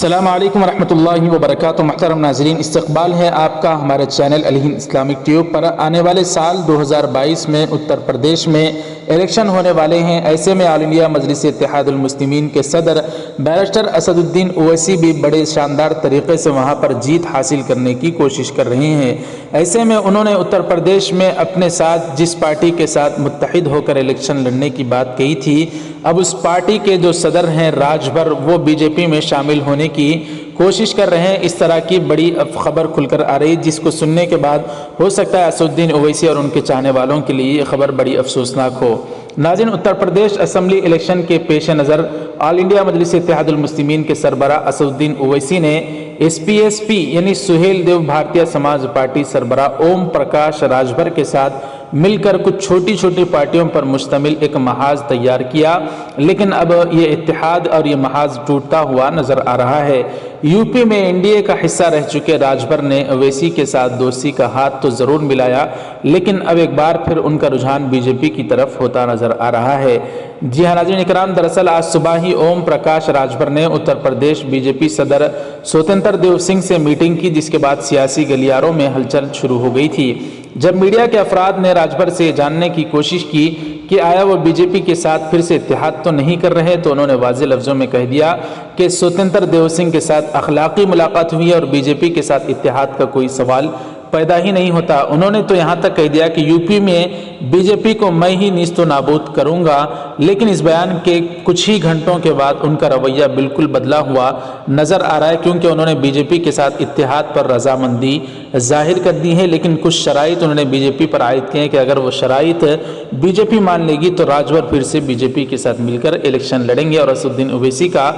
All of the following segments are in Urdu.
السلام علیکم ورحمۃ اللہ وبرکاتہ۔ محترم ناظرین، استقبال ہے آپ کا ہمارے چینل الہند اسلامک ٹیوب پر۔ آنے والے سال 2022 میں اتر پردیش میں الیکشن ہونے والے ہیں۔ ایسے میں آل انڈیا مجلس اتحاد المسلمین کے صدر بیرسٹر اسد الدین اویسی بھی بڑے شاندار طریقے سے وہاں پر جیت حاصل کرنے کی کوشش کر رہے ہیں۔ ایسے میں انہوں نے اتر پردیش میں اپنے ساتھ جس پارٹی کے ساتھ متحد ہو کر الیکشن لڑنے کی بات کہی تھی، اب اس پارٹی کے جو صدر ہیں راج بھر، وہ بی جے پی میں شامل ہونے کی کوشش کر رہے ہیں۔ اس طرح کی بڑی خبر کھل کر آ رہی، جس کو سننے کے بعد ہو سکتا ہے اسد الدین اویسی اور ان کے چاہنے والوں کے لیے یہ خبر بڑی افسوسناک ہو۔ ناظرین، اتر پردیش اسمبلی الیکشن کے پیش نظر آل انڈیا مجلس اتحاد المسلمین کے سربراہ اسد الدین اویسی نے ایس پی یعنی سہیل دیو بھارتیہ سماج پارٹی سربراہ اوم پرکاش راجبھر کے ساتھ مل کر کچھ چھوٹی چھوٹی پارٹیوں پر مشتمل ایک محاذ تیار کیا، لیکن اب یہ اتحاد اور یہ محاذ ٹوٹتا ہوا نظر آ رہا ہے۔ یو پی میں این ڈی اے کا حصہ رہ چکے راجبھر نے اویسی کے ساتھ دوستی کا ہاتھ تو ضرور ملایا، لیکن اب ایک بار پھر ان کا رجحان بی جے پی کی طرف ہوتا نظر آ رہا ہے۔ جی ہاں ناظرین اکرام، دراصل آج صبح ہی اوم پرکاش راجبھر نے اتر پردیش بی جے پی صدر سوتنتر دیو سنگھ سے میٹنگ کی، جس کے بعد سیاسی گلیاروں میں ہلچل شروع ہو گئی تھی۔ جب میڈیا کے افراد نے راجبھر سے جاننے کی کوشش کی کہ آیا وہ بی جے پی کے ساتھ پھر سے اتحاد تو نہیں کر رہے، تو انہوں نے واضح لفظوں میں کہہ دیا کہ سوتنتر دیو سنگھ کے ساتھ اخلاقی ملاقات ہوئی ہے اور بی جے پی کے ساتھ اتحاد کا کوئی سوال پیدا ہی نہیں ہوتا۔ انہوں نے تو یہاں تک کہہ دیا کہ یو پی میں بی جے پی کو میں ہی نیست و نابود کروں گا، لیکن اس بیان کے کچھ ہی گھنٹوں کے بعد ان کا رویہ بالکل بدلا ہوا نظر آ رہا ہے، کیونکہ انہوں نے بی جے پی کے ساتھ اتحاد پر رضامندی ظاہر کر دی ہے، لیکن کچھ شرائط انہوں نے بی جے پی پر عائد کیے ہیں کہ اگر وہ شرائط بی جے پی مان لے گی تو راجبھر پھر سے بی جے پی کے ساتھ مل کر الیکشن لڑیں گے اور اسد الدین اویسی کا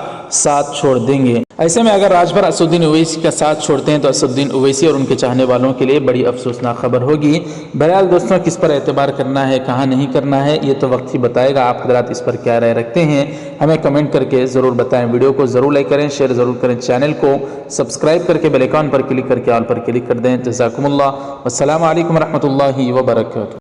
ساتھ چھوڑ دیں گے۔ ایسے میں اگر راجبھر اسد الدین اویسی کا ساتھ چھوڑتے ہیں تو اسد الدین اویسی اور ان کے چاہنے والوں کے لیے بڑی افسوسناک خبر ہوگی۔ بہرحال دوستوں، کس پر اعتبار کرنا ہے، کہاں نہیں کرنا ہے، یہ تو وقت ہی بتائے گا۔ آپ حضرات اس پر کیا رائے رکھتے ہیں ہمیں کمنٹ کر کے ضرور بتائیں۔ ویڈیو کو ضرور لائک کریں، شیئر ضرور کریں، چینل کو سبسکرائب کر کے بیل آئیکن پر کلک کر کے آل پر کلک کر دیں۔ جزاکم اللہ، والسلام علیکم ورحمۃ اللہ وبرکاتہ۔